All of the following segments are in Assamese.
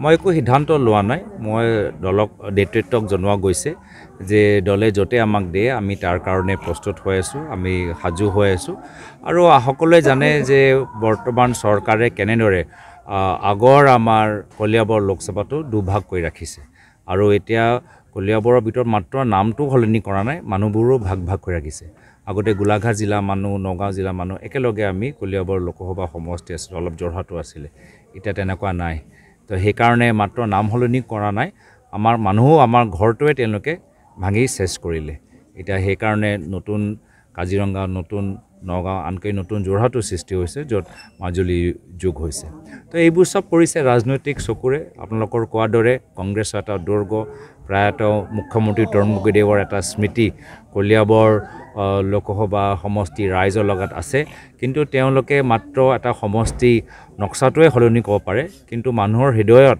মই একো সিদ্ধান্ত লোৱা নাই মই দলক নেতৃত্বক জনোৱা গৈছে যে দলে যতে আমাক দিয়ে আমি তাৰ কাৰণে প্ৰস্তুত হৈ আছো আমি সাজু হৈ আছো আৰু সকলোৱে জানে যে বৰ্তমান চৰকাৰে কেনেদৰে আগৰ আমাৰ কলিয়াবৰ লোকসভাটো দুভাগ কৰি ৰাখিছে আৰু এতিয়া কলিয়াবৰৰ ভিতৰত মাত্ৰ নামটো সলনি কৰা নাই মানুহবোৰো ভাগ ভাগ কৰি ৰাখিছে আগতে গোলাঘাট জিলা মানুহ নগাঁও জিলা মানুহ একেলগে আমি কলিয়াবৰ লোকসভা সমষ্টি আছিল অলপ জৰহাটো আছিল এটা তেনেকুৱা নাই তো সেই কাৰণে মাত্ৰ নাম সলনি কৰা নাই আমাৰ মানুহও আমাৰ ঘৰটোৱে তেওঁলোকে ভাঙি চেছ কৰিলে এটা সেই কাৰণে নতুন কাজিৰঙা নতুন নগাঁও আনকৈ নতুন জৰহাটো সৃষ্টি হৈছে য'ত মাজুলী যোগ হৈছে তো এইবোৰ সব কৰিছে ৰাজনৈতিক চকুৰে আপোনালোকৰ কোৱাৰ দৰে কংগ্ৰেছ এটা দুৰ্গ প্ৰায়ত মুখ্যমন্ত্ৰী তৰুণ গগৈদেৱৰ এটা স্মৃতি কলিয়াবৰ লোকসভা সমষ্টি ৰাইজৰ লগত আছে কিন্তু তেওঁলোকে মাত্ৰ এটা সমষ্টি নক্সাটোৱে সলনি কৰিব পাৰে কিন্তু মানুহৰ হৃদয়ত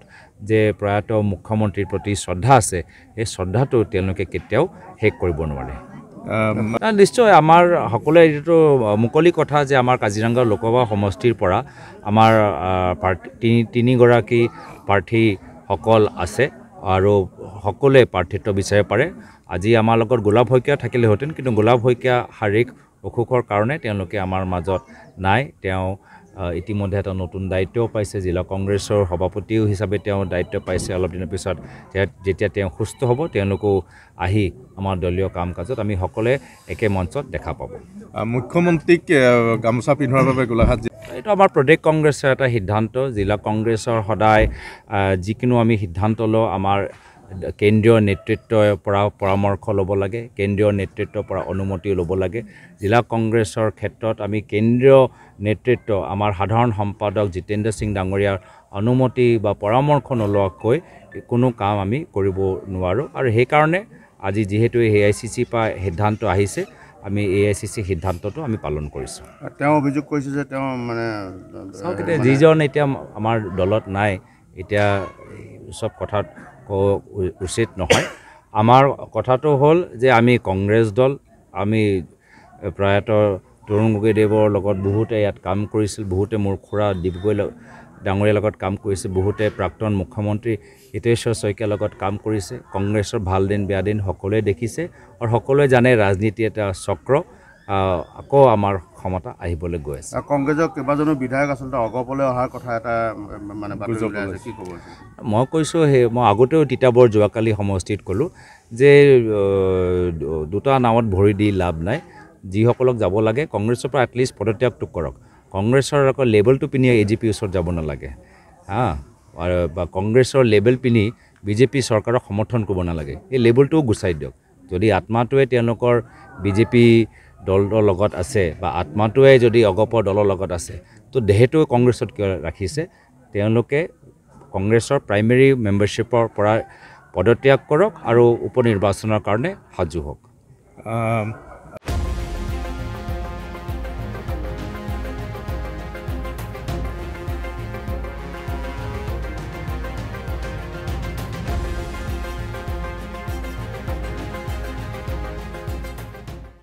যে প্ৰায়ত মুখ্যমন্ত্ৰীৰ প্ৰতি শ্ৰদ্ধা আছে এই শ্ৰদ্ধাটো তেওঁলোকে কেতিয়াও শেষ কৰিব নোৱাৰে নিশ্চয় আমাৰ সকলোৱে এইটো মুকলি কথা যে আমাৰ কাজিৰঙা লোকসভা সমষ্টিৰ পৰা আমাৰ তিনিগৰাকী প্ৰাৰ্থীসকল আছে আৰু সকলোৱে প্ৰাৰ্থিত্ব বিচাৰিব পাৰে আজি আমাৰ লগত গোলাপ শইকীয়া থাকিলেহেঁতেন কিন্তু গোলাপ শইকীয়া শাৰীৰিক অসুখৰ কাৰণে তেওঁলোকে আমাৰ মাজত নাই তেওঁ ইতিমধ্যে এটা নতুন দায়িত্বও পাইছে জিলা কংগ্ৰেছৰ সভাপতিও হিচাপে তেওঁ দায়িত্ব পাইছে অলপ দিনৰ পিছত যেতিয়া তেওঁ সুস্থ হ'ব তেওঁলোকো আহি আমাৰ দলীয় কাম কাজত আমি সকলোৱে একে মঞ্চত দেখা পাব মুখ্যমন্ত্ৰীক গামোচা পিন্ধোৱাৰ বাবে গোলাঘাট এইটো আমাৰ প্ৰদেশ কংগ্ৰেছৰ এটা সিদ্ধান্ত জিলা কংগ্ৰেছৰ সদায় যিকোনো আমি সিদ্ধান্ত লওঁ আমাৰ কেন্দ্ৰীয় নেতৃত্বৰ পৰা পৰামৰ্শ ল'ব লাগে কেন্দ্ৰীয় নেতৃত্বৰ পৰা অনুমতি ল'ব লাগে জিলা কংগ্ৰেছৰ ক্ষেত্ৰত আমি কেন্দ্ৰীয় নেতৃত্ব আমাৰ সাধাৰণ সম্পাদক জিতেন্দ্ৰ সিং ডাঙৰীয়াৰ অনুমতি বা পৰামৰ্শ নলোৱাকৈ কোনো কাম আমি কৰিব নোৱাৰোঁ আৰু সেইকাৰণে আজি যিহেতু AICC পৰা সিদ্ধান্ত আহিছে আমি AICC সিদ্ধান্তটো আমি পালন কৰিছোঁ তেওঁ অভিযোগ কৰিছে যে তেওঁ মানে যিজন এতিয়া আমাৰ দলত নাই এতিয়া সব কথাত উচিত নহয় আমাৰ কথাটো হ'ল যে আমি কংগ্ৰেছ দল আমি প্ৰায়ত তৰুণ গগৈদেৱৰ লগত বহুতে ইয়াত কাম কৰিছিল বহুতে মোৰ খুৰা ডিব্ৰুগড় ডাঙৰীয়াৰ লগত কাম কৰিছে বহুতে প্ৰাক্তন মুখ্যমন্ত্ৰী হিতেশ্বৰ শইকীয়াৰ লগত কাম কৰিছে কংগ্ৰেছৰ ভাল দিন বেয়া দিন সকলোৱে দেখিছে আৰু সকলোৱে জানে ৰাজনীতি এটা চক্ৰ আকৌ আমাৰ ক্ষমতা আহিবলৈ গৈ আছে কংগ্ৰেছৰ কেইবাজনো বিধায়ক আচলতে অগপলৈ অহাৰ কথা এটা মানে কি ক'ব মই কৈছোঁ মই আগতেও তিতাবৰ যোৱাকালি সমষ্টিত ক'লোঁ যে দুটা নাৱত ভৰি দি লাভ নাই যিসকলক যাব লাগে কংগ্ৰেছৰ পৰা এটলিষ্ট পদত্যাগটো কৰক কংগ্ৰেছৰ আকৌ লেবেলটো পিনি AGP ওচৰত যাব নালাগে বা কংগ্ৰেছৰ লেবেল পিনি BJP চৰকাৰক সমৰ্থন কৰিব নালাগে এই লেবেলটোও গুচাই দিয়ক যদি আত্মাটোৱে তেওঁলোকৰ BJP দলৰ লগত আছে বা আত্মাটোৱে যদি অগপৰ দলৰ লগত আছে তো দেহটো কংগ্ৰেছত কিয় ৰাখিছে তেওঁলোকে কংগ্ৰেছৰ প্ৰাইমেৰী মেম্বাৰশ্বিপৰ পৰা পদত্যাগ কৰক আৰু উপনিৰ্বাচনৰ কাৰণে সাজু হওক